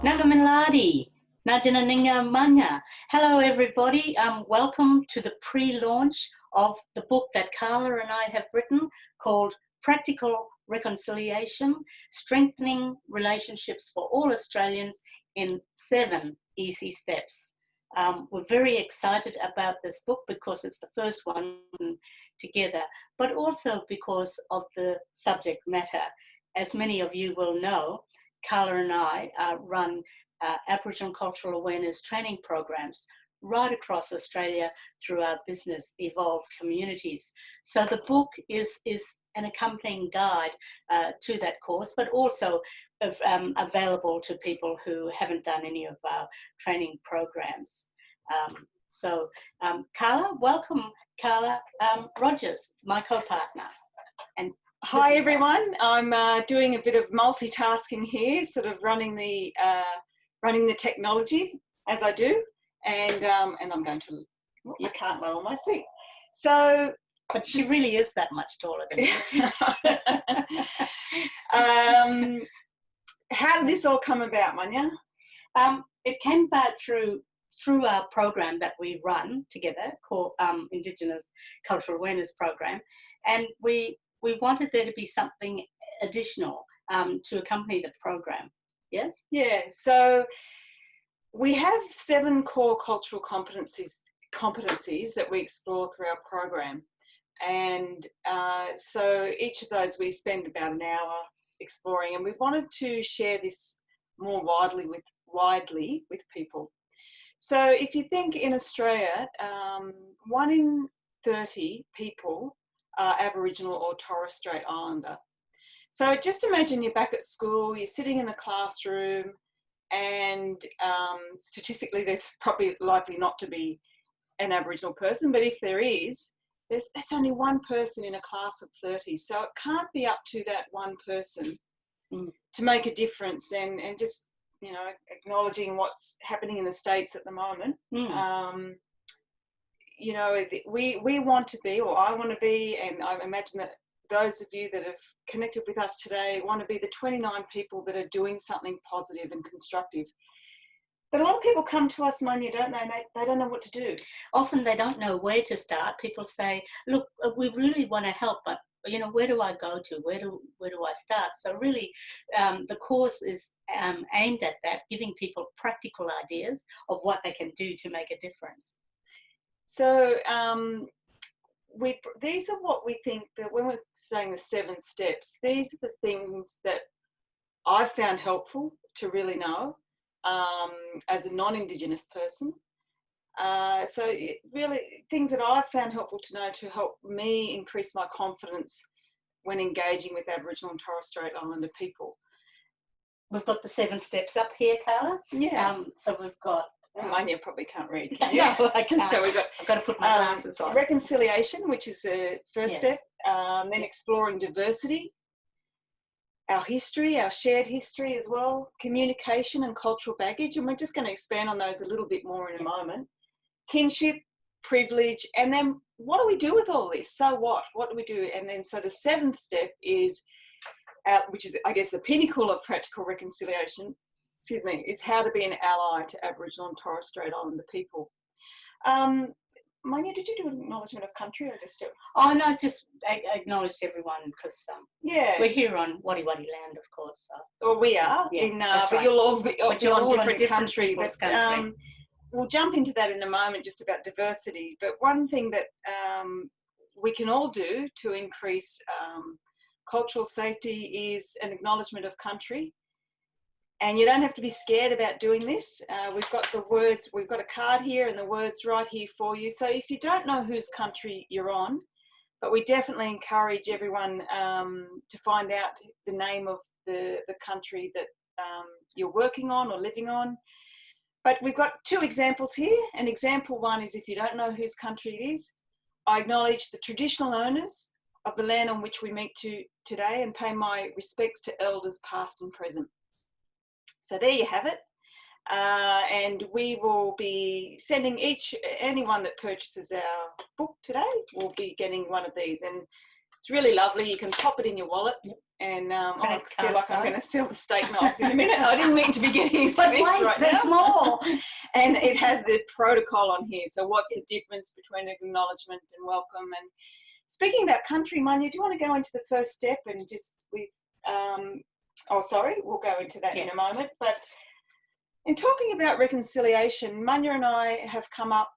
Nagaminladi, Najananinga Manya. Hello, everybody. Welcome to the pre-launch of the book that Carla and I have written called Practical Reconciliation, Strengthening Relationships for All Australians in 7 Easy Steps. We're very excited about this book because it's the first one together, but also because of the subject matter. As many of you will know, Carla and I run Aboriginal cultural awareness training programs right across Australia through our business, Evolve Communities. So the book is an accompanying guide to that course, but also available to people who haven't done any of our training programs. Carla, welcome, Carla Rogers, my co-partner. And hi everyone, I'm doing a bit of multitasking here, sort of running the technology as I do, and I'm going to, I can't lower my seat. So, but she really is that much taller than you. How did this all come about, Manya? It came about through our program that we run together called Indigenous Cultural Awareness Program, and we wanted there to be something additional to accompany the program. Yes? Yeah, so we have 7 core cultural competencies that we explore through our program. And so each of those we spend about an hour exploring, and we wanted to share this more widely with people. So if you think in Australia, 1 in 30 people are Aboriginal or Torres Strait Islander. So just imagine you're back at school, you're sitting in the classroom, and statistically there's probably likely not to be an Aboriginal person, but if there is, that's only 1 person in a class of 30. So it can't be up to that 1 person to make a difference, and just, you know, acknowledging what's happening in the States at the moment. You know, we want to be, or I want to be, and I imagine that those of you that have connected with us today want to be the 29 people that are doing something positive and constructive. But a lot of people come to us, Manya, don't they? They don't know what to do. Often they don't know where to start. People say, look, we really want to help, but, you know, where do I go to? Where do I start? So really, the course is aimed at that, giving people practical ideas of what they can do to make a difference. So these are what we think that when we're saying the 7 steps, these are the things that I've found helpful to really know as a non-Indigenous person. So really things that I've found helpful to know to help me increase my confidence when engaging with Aboriginal and Torres Strait Islander people. We've got the 7 steps up here, Carla. Yeah. So we've got... Manya probably can't read. No, I can't. So I've got to put my glasses on. Reconciliation, which is the first step. Then exploring diversity, our history, our shared history as well, communication and cultural baggage, and we're just going to expand on those a little bit more in a moment. Kinship, privilege, and then what do we do with all this? So what? What do we do? And then so the 7th step is, which is I guess the pinnacle of practical reconciliation, is how to be an ally to Aboriginal and Torres Strait Islander people. Manya, did you do an acknowledgement of country or just? Oh no, just acknowledged everyone because we're here on Wadi Wadi land, of course. So. Well, we are but right. You'll all be on different country. But we'll jump into that in a moment, just about diversity. But one thing that we can all do to increase cultural safety is an acknowledgement of country. And you don't have to be scared about doing this. We've got the words, we've got a card here and the words right here for you. So if you don't know whose country you're on, but we definitely encourage everyone to find out the name of the country that you're working on or living on. But we've got 2 examples here. And example 1 is, if you don't know whose country it is, I acknowledge the traditional owners of the land on which we meet today and pay my respects to elders past and present. So there you have it. And we will be sending anyone that purchases our book today will be getting one of these. And It's really lovely. You can pop it in your wallet. Yep. And I feel like I'm going to sell the steak knives in a minute. I didn't mean to be getting into this right now. There's more. And it has the protocol on here. So what's the difference between acknowledgement and welcome? And speaking about country, Manya, do you want to go into the first step and just we'll go into that in a moment. But in talking about reconciliation, Manya and I have come up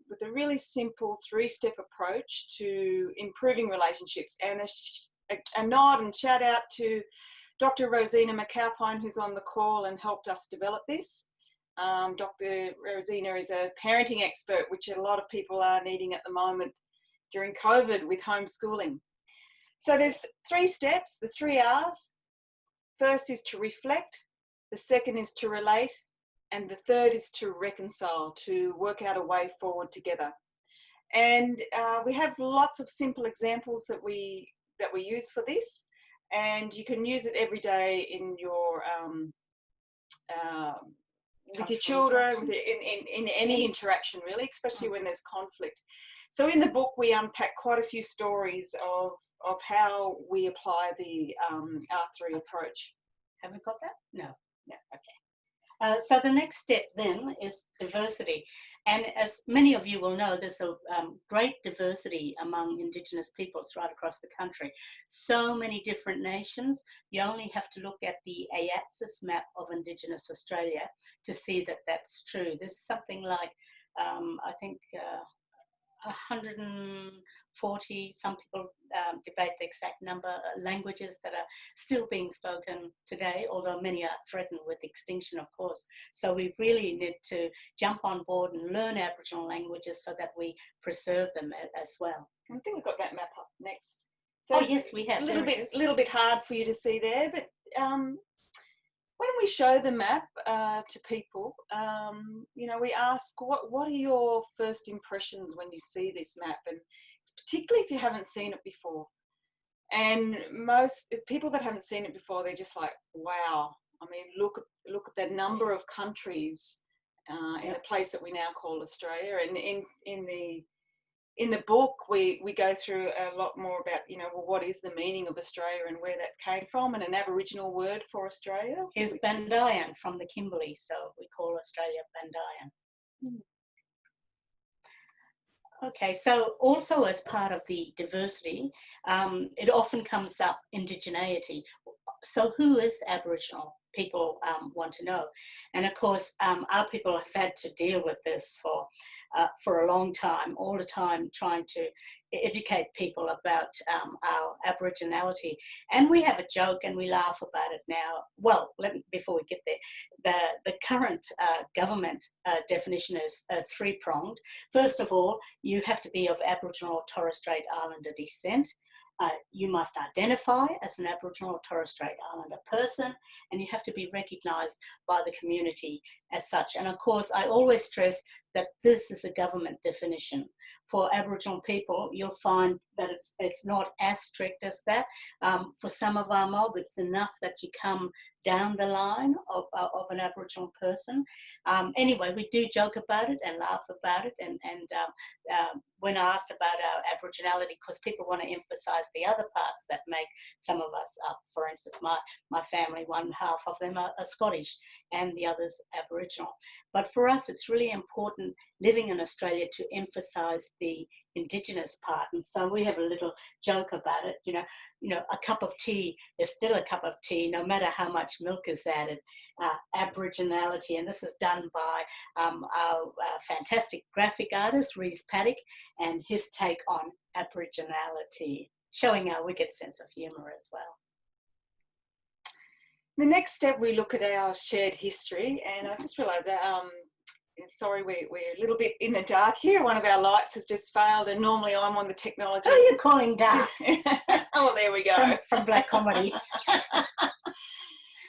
with a really simple 3-step approach to improving relationships. And a nod and shout out to Dr. Rosina McAlpine, who's on the call and helped us develop this. Dr. Rosina is a parenting expert, which a lot of people are needing at the moment during COVID with homeschooling. So there's 3 steps, the 3 R's. First is to reflect, the second is to relate, and the third is to reconcile, to work out a way forward together. And we have lots of simple examples that we use for this, and you can use it every day in your with your children, in any interaction really, especially when there's conflict. So in the book we unpack quite a few stories of how we apply the R3 approach. Have we got that? No. Okay. So the next step then is diversity. And as many of you will know, there's a great diversity among Indigenous peoples right across the country. So many different nations. You only have to look at the AATSIS map of Indigenous Australia to see that that's true. There's something like, I think, 140, some people debate the exact number, languages that are still being spoken today, although many are threatened with extinction, of course. So we really need to jump on board and learn Aboriginal languages so that we preserve them as well. I think we've got that map up next. So oh yes, we have. A little bit hard for you to see there, but when we show the map to people, we ask, what are your first impressions when you see this map? And particularly if you haven't seen it before. And most people that haven't seen it before, they're just like, wow. I mean, look at the number of countries in the place that we now call Australia. And in the book, we go through a lot more about, what is the meaning of Australia and where that came from, and an Aboriginal word for Australia. Is Bandayan from the Kimberley, so we call Australia Bandayan. Okay, so also as part of the diversity, it often comes up indigeneity. So who is Aboriginal? People want to know. And of course, our people have had to deal with this for a long time, all the time trying to educate people about our Aboriginality. And we have a joke and we laugh about it now. Well, before we get there, the current government definition is 3-pronged. First of all, you have to be of Aboriginal or Torres Strait Islander descent. You must identify as an Aboriginal or Torres Strait Islander person, and you have to be recognised by the community as such. And of course, I always stress that this is a government definition. For Aboriginal people, you'll find that it's not as strict as that. For some of our mob, it's enough that you come down the line of an Aboriginal person. Anyway, we do joke about it and laugh about it, and when asked about our Aboriginality, because people want to emphasise the other parts that make some of us up. For instance, my family, one half of them are Scottish and the others Aboriginal. But for us, it's really important living in Australia to emphasise the Indigenous part. And so we have a little joke about it. A cup of tea is still a cup of tea, no matter how much milk is added. Aboriginality, and this is done by our fantastic graphic artist, Reese Paddock, and his take on Aboriginality, showing our wicked sense of humour as well. The next step, we look at our shared history, and I just realised that, sorry, we're a little bit in the dark here. One of our lights has just failed, and normally I'm on the technology. Oh, you're calling dark. Oh, there we go. From black comedy.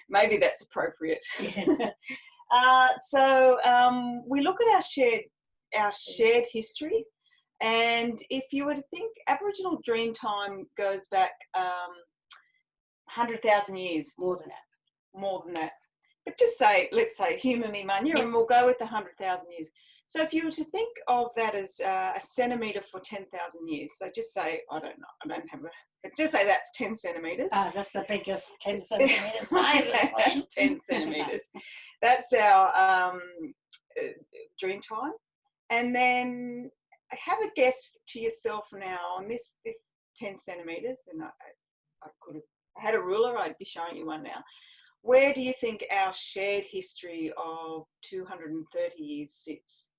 Maybe that's appropriate. Yeah. So we look at our shared history, and if you were to think, Aboriginal Dreamtime goes back 100,000 years. More than that. But just let's say, humour me, Manya, and we'll go with the 100,000 years. So if you were to think of that as a centimetre for 10,000 years, so just say, I don't know, I don't have a, but just say that's 10 centimetres. Ah, that's the biggest 10 centimetres I've ever That's 10 centimetres. That's our dream time. And then have a guess to yourself now on this 10 centimetres, and I could have had a ruler, I'd be showing you one now. Where do you think our shared history of 230 years sits?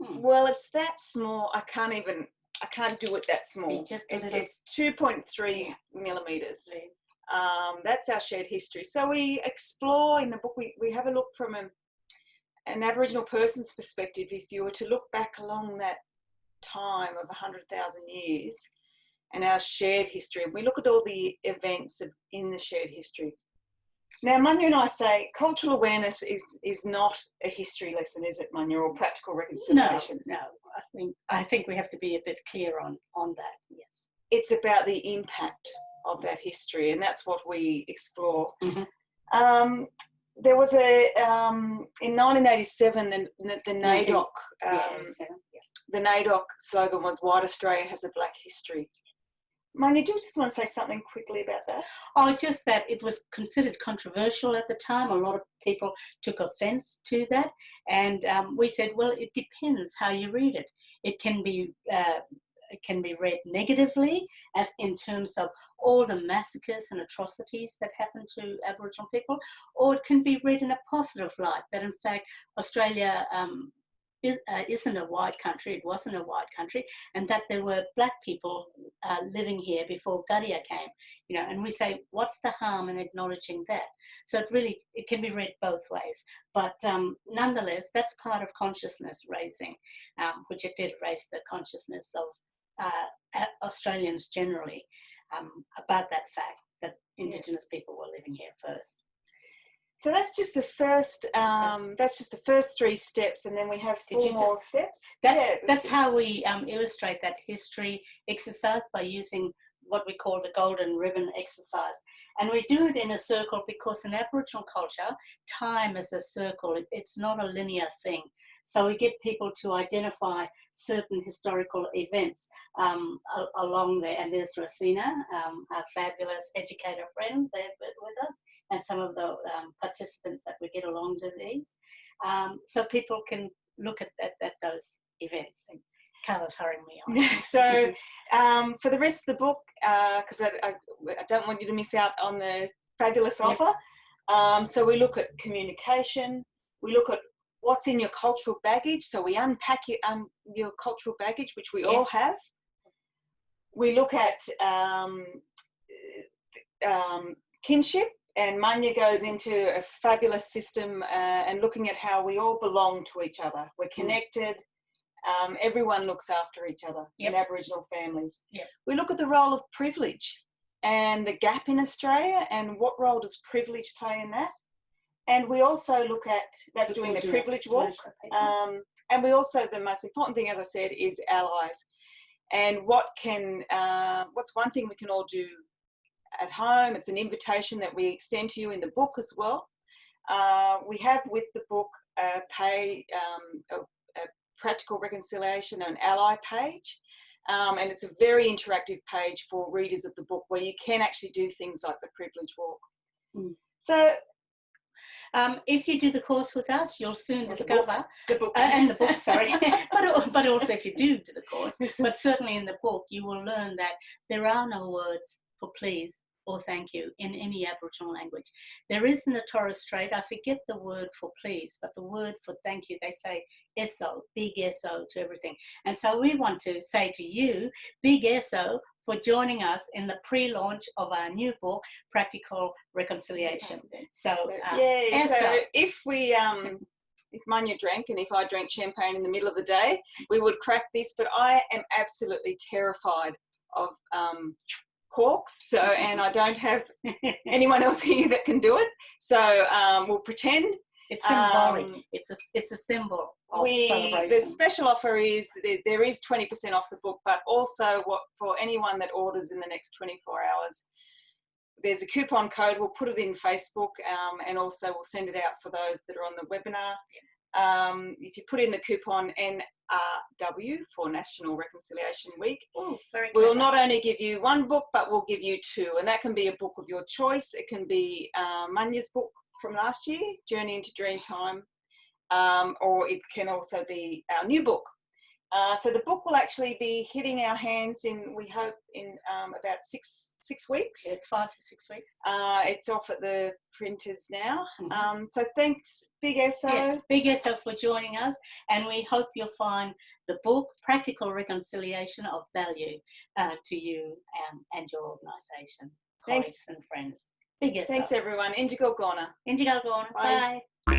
Well, it's that small. I can't do it that small. It's 2.3 millimetres. That's our shared history. So we explore in the book, we have a look from an Aboriginal person's perspective. If you were to look back along that time of 100,000 years and our shared history, we look at all the events in the shared history. Now, Munya and I say cultural awareness is not a history lesson, is it, Munya, or practical reconciliation? No. I think we have to be a bit clear on that, yes. It's about the impact of that history, and that's what we explore. Mm-hmm. There was in 1987, the NAIDOC, the NAIDOC slogan was "White Australia has a Black history." Munya, do you just want to say something quickly about that? Oh, just that it was considered controversial at the time. A lot of people took offence to that, and we said, well, it depends how you read it. It can be read negatively, as in terms of all the massacres and atrocities that happened to Aboriginal people, or it can be read in a positive light, that in fact Australia isn't a white country, it wasn't a white country, and that there were black people living here before Gadia came, and we say, what's the harm in acknowledging that? So it can be read both ways, but nonetheless, that's part of consciousness raising, which it did raise the consciousness of Australians generally about that fact that Indigenous people were living here first. So that's just the first. That's just the first 3 steps, and then we have 4 more steps. That's how we illustrate that history exercise, by using what we call the golden ribbon exercise, and we do it in a circle because in Aboriginal culture, time is a circle. It's not a linear thing. So we get people to identify certain historical events along there. And there's Rosina, our fabulous educator friend there with us, and some of the participants that we get along to these. So people can look at those events. Carla's hurrying me on. So for the rest of the book, because I don't want you to miss out on the fabulous offer. So we look at communication, we look at what's in your cultural baggage. So we unpack your cultural baggage, which we all have. We look at kinship, and Munya goes into a fabulous system and looking at how we all belong to each other. We're connected. Everyone looks after each other in Aboriginal families. We look at the role of privilege and the gap in Australia, and what role does privilege play in that. And we also look at, that's doing the privilege walk. And we also, the most important thing, as I said, is allies. And what's one thing we can all do at home? It's an invitation that we extend to you in the book as well. We have with the book a practical reconciliation, an ally page. And it's a very interactive page for readers of the book where you can actually do things like the privilege walk. So if you do the course with us, you'll soon discover the book and the book, sorry, but also if you do the course, but certainly in the book, you will learn that there are no words for please or thank you in any Aboriginal language. There is in the Torres Strait, I forget the word for please, but the word for thank you, they say SO, big SO to everything. And so we want to say to you, big SO for joining us in the pre-launch of our new book, Practical Reconciliation. So, so if Munya drank, and if I drank champagne in the middle of the day, we would crack this, but I am absolutely terrified of corks, so, and I don't have anyone else here that can do it, so we'll pretend. It's symbolic. It's a symbol of celebration. The special offer is there is 20% off the book, but also for anyone that orders in the next 24 hours, there's a coupon code. We'll put it in Facebook, and also we'll send it out for those that are on the webinar. if you put in the coupon NRW for National Reconciliation Week, we'll not only give you one book, but we'll give you two. And that can be a book of your choice. It can be Munya's book from last year, Journey into Dreamtime, or it can also be our new book. So the book will actually be hitting our hands we hope, in about six weeks. Yeah, 5 to 6 weeks. It's off at the printers now. So thanks, Big Esso. Yeah, Big Esso for joining us, and we hope you'll find the book, Practical Reconciliation of Value, to you and your organisation, colleagues and friends. Big Esso. Thanks, everyone. Indigo Gona. Indigo Gona. Bye. Bye.